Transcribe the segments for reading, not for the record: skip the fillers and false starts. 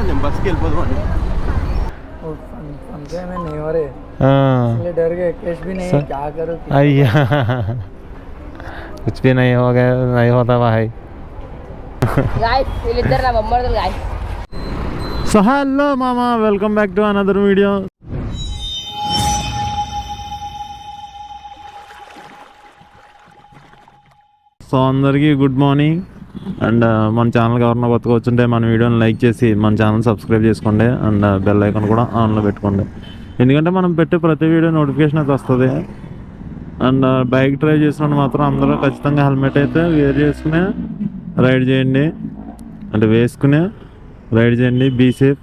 నేను బస్కి వెళ్ళిపోదాం అని. डर गए कैश भी नहीं क्या करूं अय्या कुछ भी नहीं होगा नहीं होता भाई गाइस వీళ్ళిద్దరు నా బొమ్మర్దులు గాయ్స్. సో హలో మామా, welcome back to another video. So అందరికీ గుడ్ మార్నింగ్. అండ్ మన ఛానల్కి ఎవరన్నా కొత్తగా వచ్చుంటే మన వీడియోని లైక్ చేసి మన ఛానల్ సబ్స్క్రైబ్ చేసుకోండి. అండ్ బెల్ ఐకాన్ కూడా ఆన్లో పెట్టుకోండి, ఎందుకంటే మనం పెట్టే ప్రతి వీడియో నోటిఫికేషన్ అయితే వస్తుంది. అండ్ బైక్ డ్రైవ్ చేసినప్పుడు మాత్రం అందరూ ఖచ్చితంగా హెల్మెట్ అయితే వేర్ చేసుకునే రైడ్ చేయండి, అంటే వేసుకునే రైడ్ చేయండి. బీ సేఫ్,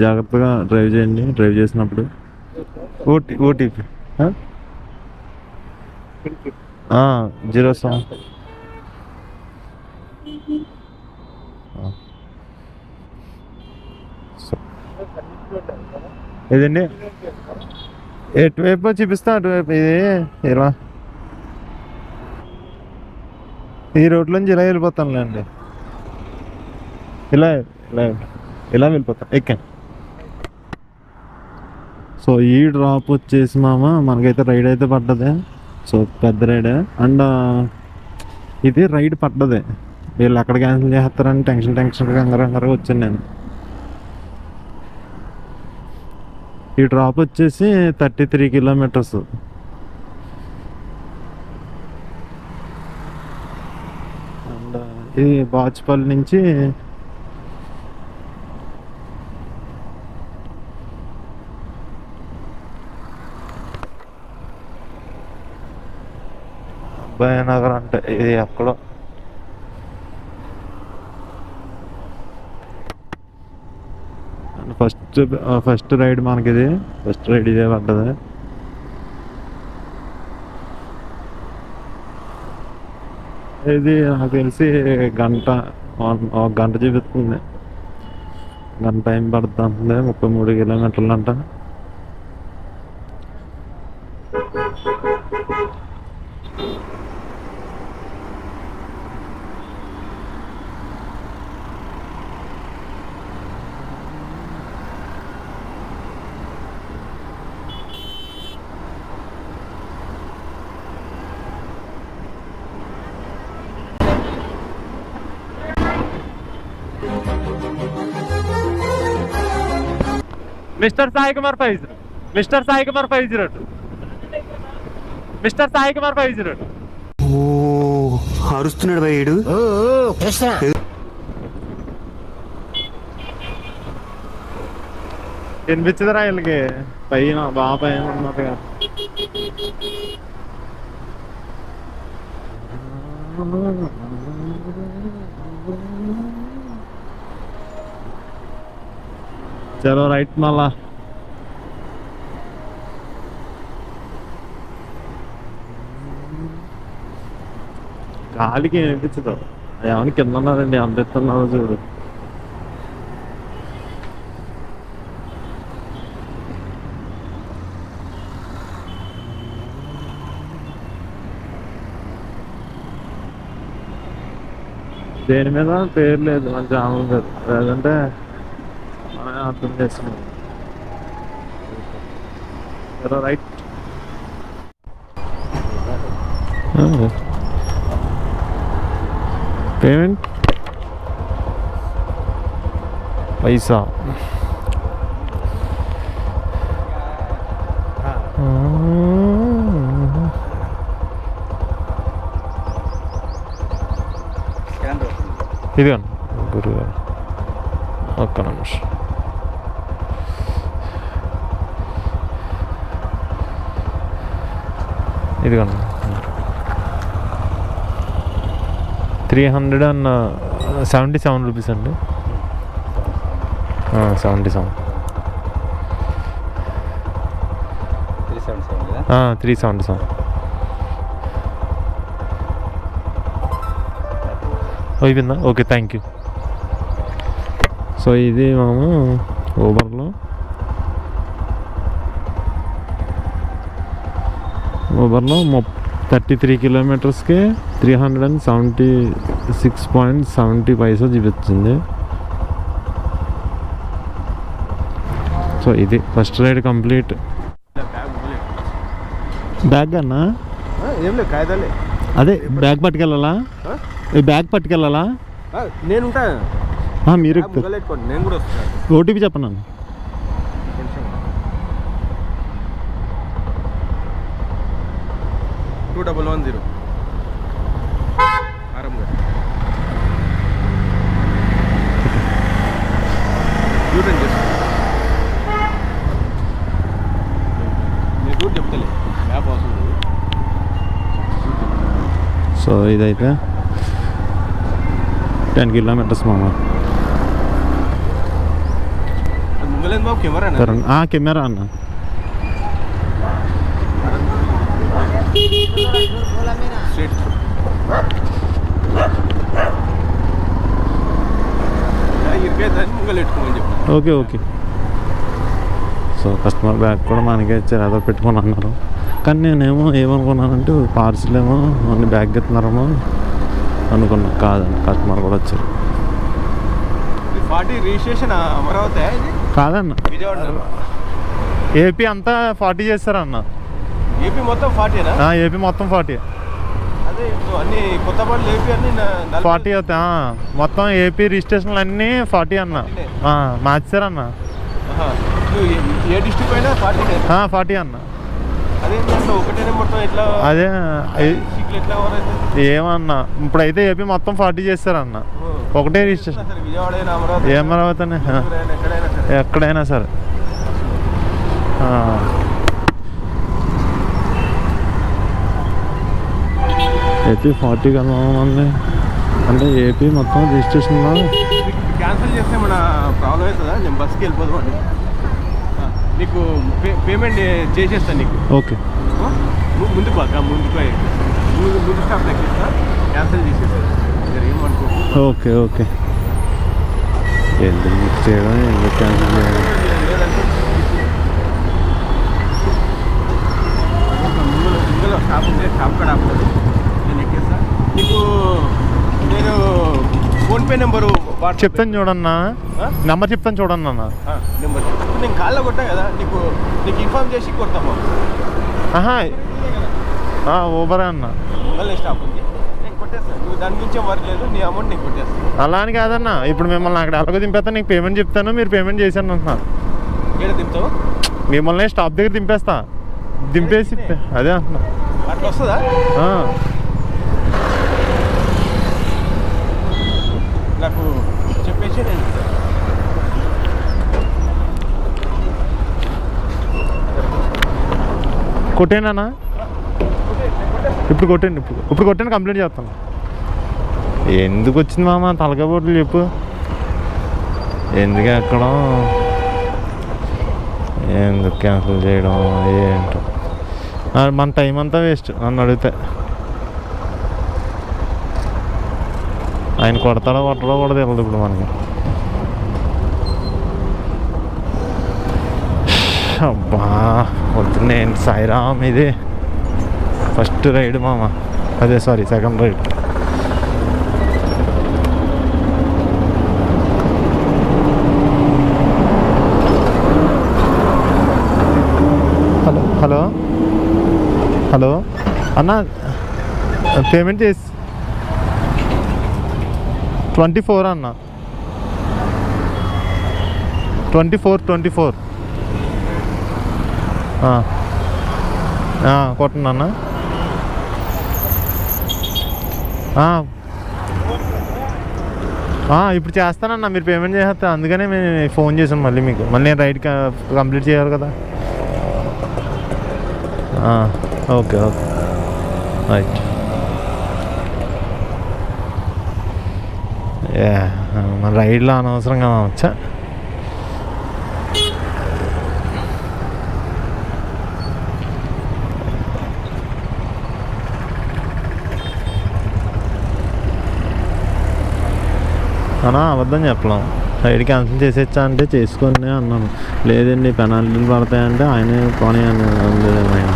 జాగ్రత్తగా డ్రైవ్ చేయండి డ్రైవ్ చేసినప్పుడు. ఓటీపీ 07 ఇదండి. ఎటువైపు చూపిస్తా అటువైపు. ఇది ఇలా ఈ రోడ్లోంచి ఇలా వెళ్ళిపోతానులేండి. ఇలా ఇలా ఇలా వెళ్ళిపోతాను ఎక్కాను. సో ఈ డ్రాప్ వచ్చేసి మామ మనకైతే రైడ్ అయితే పడ్డది. సో పెద్ద రైడే. అండ్ ఇది రైడ్ పడ్డది. వీళ్ళు ఎక్కడ క్యాన్సిల్ చేస్తారని టెన్షన్గా కంగారుగా వచ్చాను నేను. ఈ డ్రాప్ వచ్చేసి 33 కిలోమీటర్స్. అండ్ ఇది బాచుపల్లి నుంచి అబ్బాయినగర్ అంటే ఇది ఎక్కడో. ఫస్ట్ రైడ్ మనకి ఇది, ఫస్ట్ రైడ్ ఇదే పడ్డది. ఇది నాకు తెలిసి ఒక గంట చూపిస్తుంది. గంట టైం పడుతుంది. 33 కిలోమీటర్లు అంట. Mister Sai Kumar 50, mister Sai Kumar 502, mister Sai Kumar 502. అరుస్తున్నాడు భయ్యుడు. వినిపించదురా వీళ్ళకి పైన బాగా పైన ఉన్నట్టుగా. చలో రైట్ మళ్ళా. గాలికి వినిపించదు. ఏమని కింద ఉన్నారండి, అంత ఎత్తున్నారు చూడు. దేని మీద పేరు లేదు మన ఛానల్ పేరు, లేదంటే అర్థం చేస్తున్నాం. రైట్ పేమెంట్ పైసా ఇదిగోండి గురుగారు. ఒక్క నిమిషం. ఇదిగోండి 377 రూపీస్ అండి. 77 377. అయిపోయిందా? Okay, thank you. సో ఇది మేము ఊబర్లో 33 కిలోమీటర్స్కి 376.70 పైసా చూపించింది. సో ఇది ఫస్ట్ రైడ్ కంప్లీట్. బ్యాగ్ అన్నా ఏం లేదు కాగితాలే. అదే బ్యాగ్ పట్టుకెళ్ళాలా? ఈ బ్యాగ్ పట్టుకెళ్ళాలా? నేను ఉంటా, మీరు నేను కూడా వస్తాను. ఓటీపీ చెప్పను. 2110 ఆరం గారు యూటర్న్ చేస్తాను. మీ రూట్ చెప్తలే, మ్యాప్ అవసరం లేదు. సో ఇదైతే 10 కిలోమీటర్స్ మామ. ముంగలేని బాబు కెమెరా కెమెరా అన్న. స్ట్రేట్ ముంగలెట్టుకోమని చెప్పి. Okay okay. So customer bag కూడా మనకే ఇచ్చారు, అదో పెట్టుకొని అన్నారు. కానీ నేనేమో ఏమనుకున్నానంటే పార్సిల్ ఏమో అన్ని బ్యాగ్ ఎత్తున్నారేమో అనుకున్నా. కాదండి, కస్టమర్ కూడా వచ్చారు. 40 రిజిస్ట్రేషన్ అమరావతి కాదన్న, విజయవాడ ఏపీ అంతా 40 చేస్తారన్న. ఏపీ మొత్తం 40నా? ఏపీ మొత్తం 40. అదే అన్ని కొత్త బండ్లు ఏపీ అన్ని 40 అవుతాయి. మొత్తం ఏపీ రిజిస్ట్రేషన్లు అన్నీ 40 అన్న. మార్చారన్న. ఏ డిస్ట్రిక్ట్ అయినా 40 అన్న. అదే ఒకటేనే మొత్తం ఎట్లా? అదే ఎట్లా ఏమన్నా ఇప్పుడైతే ఏపీ మొత్తం 40 చేస్తారన్న. ఒకటే రిజిస్ట్రేషన్. విజయవాడ అమరావతి ఎక్కడైనా సరే. ఏపీ 40 కదా ఉంది అంటే ఏపీ మొత్తం రిజిస్ట్రేషన్ క్యాన్సిల్ చేస్తే మన ప్రాబ్లం అవుతుందా? నేను బస్కి వెళ్ళిపోదాం అండి. నీకు పేమెంట్ చేసేస్తాను నీకు. ఓకే, ముందుకు ముందు స్టాప్ తగ్గిస్తా, క్యాన్సిల్ చేసేస్తాను. ఏమనుకో. Okay okay. ఎందుకు చేయడం, ఎందుకు క్యాన్సిల్ చేయడం? లేదంటే ముందులో స్టాప్ ఉంటే స్టాప్ కూడా ఆపుతుంది. నేను ఎక్కేస్తా. నీకు నేను ఫోన్పే నెంబరు చెప్తాను చూడన్నా, నెంబర్ చెప్తాను చూడన్నా. నెంబర్ నేను కాల్లో కొట్టా కదా, నీకు ఇన్ఫార్మ్ చేసి కొడతాము. ఊబరే అన్న. ముంగల్ స్టాప్ ఉంది, నేను కొట్టేస్తాను. నువ్వు దాని గురించి వర్క్ లేదు, నీ అమౌంట్ నీకు కొట్టేస్తాను. అలా అని కాదన్నా, ఇప్పుడు మిమ్మల్ని అక్కడ ఎలాగో దింపేస్తాను, నీకు పేమెంట్ చెప్తాను, మీరు పేమెంట్ చేశాను అంటున్నా. ఏడ దింపుతావు? మిమ్మల్ని స్టాప్ దగ్గర దింపేస్తా, దింపేసి అదే అంటున్నా. అట్లా వస్తుందా? నాకు చెప్పేసి నేను కొట్టేనా? ఇప్పుడు కొట్టండి, ఇప్పుడు కొట్టండి, కంప్లీట్ చేస్తాను. ఎందుకు వచ్చింది మామ తలకాబోట్లు చెప్పు? ఎందుకు ఎక్కడం, ఎందుకు క్యాన్సిల్ చేయడం ఏంటో. మన టైం అంతా వేస్ట్ నన్ను అడిగితే. ఆయన కొడతాడో కొట్టడో కూడా తెలియదు ఇప్పుడు మనకి. అబ్బా వద్దునే సాయిరామ్. ఇది ఫస్ట్ రైడ్ మామ, అదే sorry second ride. Hello hello hello అన్న, పేమెంట్ చేసి 24 అన్న. 24 కొట్టండి అన్న. ఇప్పుడు చేస్తానన్నా, మీరు పేమెంట్ చేస్తే అందుకనే మేము ఫోన్ చేసాను మళ్ళీ మీకు. మళ్ళీ నేను రైడ్ కంప్లీట్ చేయాలి కదా. Okay okay right. మన రైడ్లో అనవసరంగా వచ్చా. అన్నా అబద్ధం చెప్పలేం. రైడ్ క్యాన్సిల్ చేసేచ్చా అంటే చేసుకొని అన్నాను. లేదండి పెనాల్టీలు పడతాయంటే ఆయనే పోనీ అని ఆయన.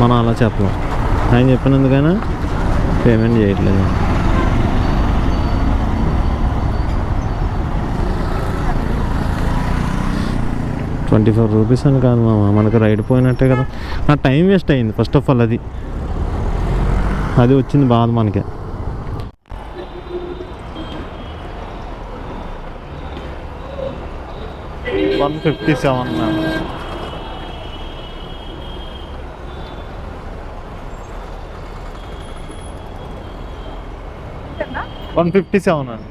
మనం అలా చెప్పలేం. ఆయన చెప్పినందుకైనా పేమెంట్ చేయట్లేదు. 24 రూపీస్ అని కాదు మామ, మనకు రైడ్ పోయినట్టే కదా. నా టైం వేస్ట్ అయింది ఫస్ట్ ఆఫ్ ఆల్, అది వచ్చింది బాధ మనకి. $157 మ్యామ్. $157 అండి.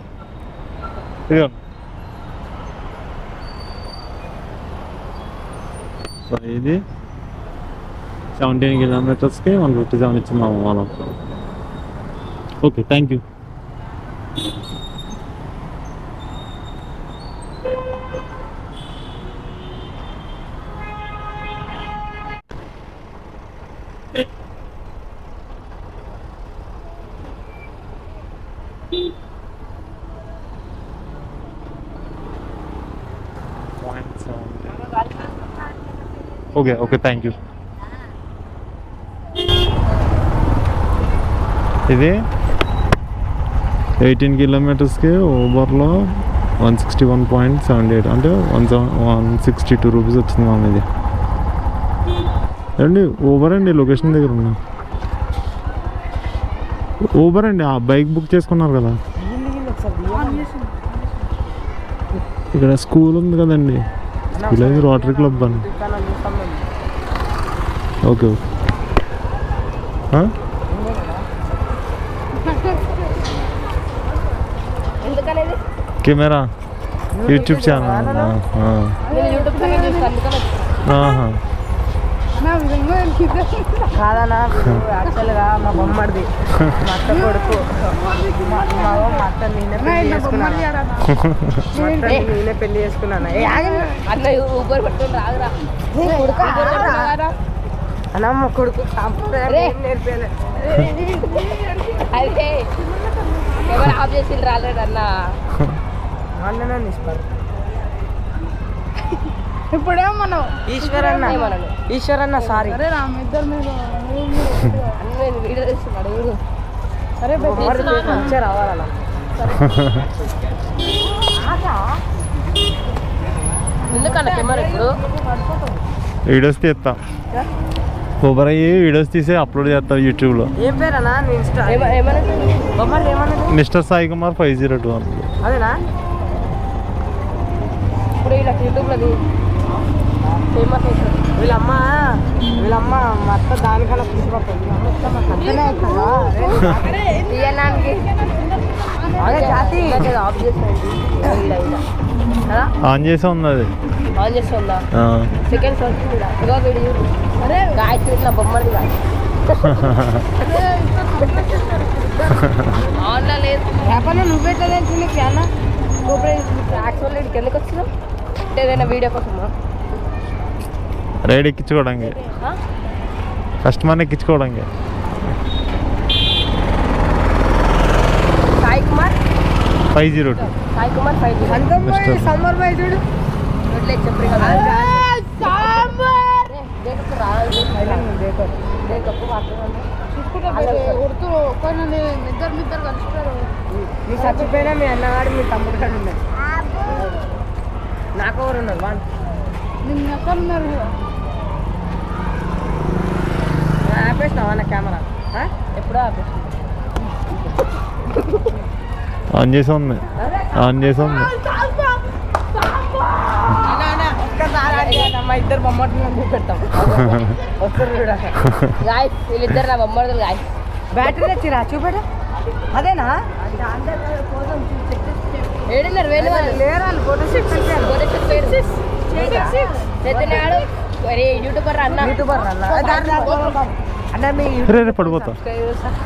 ఇదిగోండి. సో ఇది 17 కిలోమీటర్స్కి 157 ఇచ్చిందాము మనం. Okay, thank you. Okay okay, thank you. ఇది 18 కిలోమీటర్స్కి ఊబర్లో 161.78 అంటే 162 రూపీస్ వచ్చింది మామ. ఇది అండి ఊబర్ అండి, లొకేషన్ దగ్గర ఉన్నా. ఊబర్ అండి, ఆ బైక్ బుక్ చేసుకున్నారు కదా. ఇక్కడ స్కూల్ ఉంది కదండి, స్కూల్ అది రోటరీ క్లబ్ అని. Okay okay. Camera YouTube channel. కాదన్నా, యాక్చువల్గా మా బొమ్మడిది, మా అత్త కొడుకు, మా అత్త నేనే పెళ్లి చేసుకున్నాను. అన్న ఊబర్ పట్టుకుని రాదురా అన్న, మా కొడుకు నేర్పేలే. అదే ఎవరు ఆఫ్ చేసి రాలేడు అన్న. అన్న ఇస్తారు ఇప్పుడే మనం ఈశ్వరన్న సారీ వీడియో తీస్తున్నాడు. సరే మంచిగా రావాలన్నా. ఎందుకన్నా కెమెరా ఇప్పుడు వీడియోస్ తీస్తా, ఊబర్ అయ్యి వీడియోస్ తీసి అప్లోడ్ చేస్తా యూట్యూబ్లో. ఏం పేరన్నా? మిస్టర్ సాయి కుమార్ 502 అని. అదేనా? ఇప్పుడు ఇలా యూట్యూబ్లో ఫేమస్ అవుతుంది. వీళ్ళమ్మ మా అత్త దానికన్నా తీసుకుపడుతుంది. ఆన్ చేసి ఉంది అది. ఆన్ చేసి ఉందా? సెకండ్ గాయత్రి నా బొమ్మది కాదు. ఆన్లో లేదు. నువ్వు పెట్టలేదు యాక్చువల్ ఇక్కడికి ఎందుకు వచ్చినావు? అంటే ఏదైనా వీడియో కోసమా? రైడ్ ఎక్కించుకోవడానికి, కస్టమర్ని ఎక్కించుకోవడానికి. సాయి కుమార్ 502. సాయి కుమార్ 502. సమ్మర్ బాయ్ చూడు చెప్పి కదా. మీ చచ్చిపోయినా మీ అన్నవాడు మీ తమ్ముడు కాడు ఉన్నాడు. నాకు ఎవరు ఉన్నారు? ఆపేసినావా నా కెమెరా? ఎప్పుడో ఆపేసిన. ఆన్ చేసి ఉంది, ఆన్ చేసి ఉంది. మా ఇద్దరు బొమ్మలు పెడతాం. వీళ్ళిద్దరు నా బొమ్మలు గాయస్. బ్యాటరీ తెచ్చిరా చూపెట. అదేనా? ఏడున్నారు వేలు లేరు. యూట్యూబర్ అన్న అన్న మీ పడిపోతా.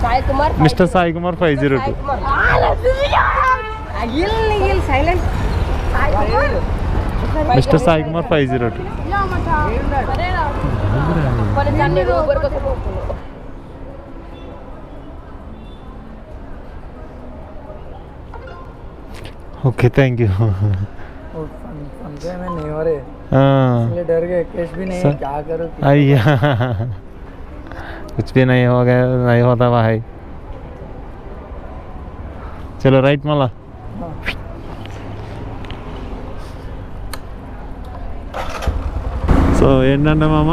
Sai Kumar, mister Sai Kumar 502. Silent. Mister Sai Kumar 502. Okay thank you. डर गए, कैश भी नहीं, क्या करूं? अय्या कुछ भी नहीं हो गया, नहीं होता भाई। चलो राइट मला। సో ఏంటంటే మామ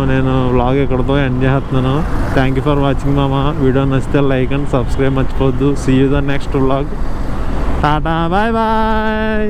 నేను వ్లాగ్ ఎక్కడితో ఎండ్ చేస్తున్నాను. థ్యాంక్ యూ ఫర్ వాచింగ్ మామ. వీడియో నచ్చితే లైక్ అండ్ సబ్స్క్రైబ్ మర్చిపోద్దు. See you the next vlog. టాటా బాయ్ బాయ్.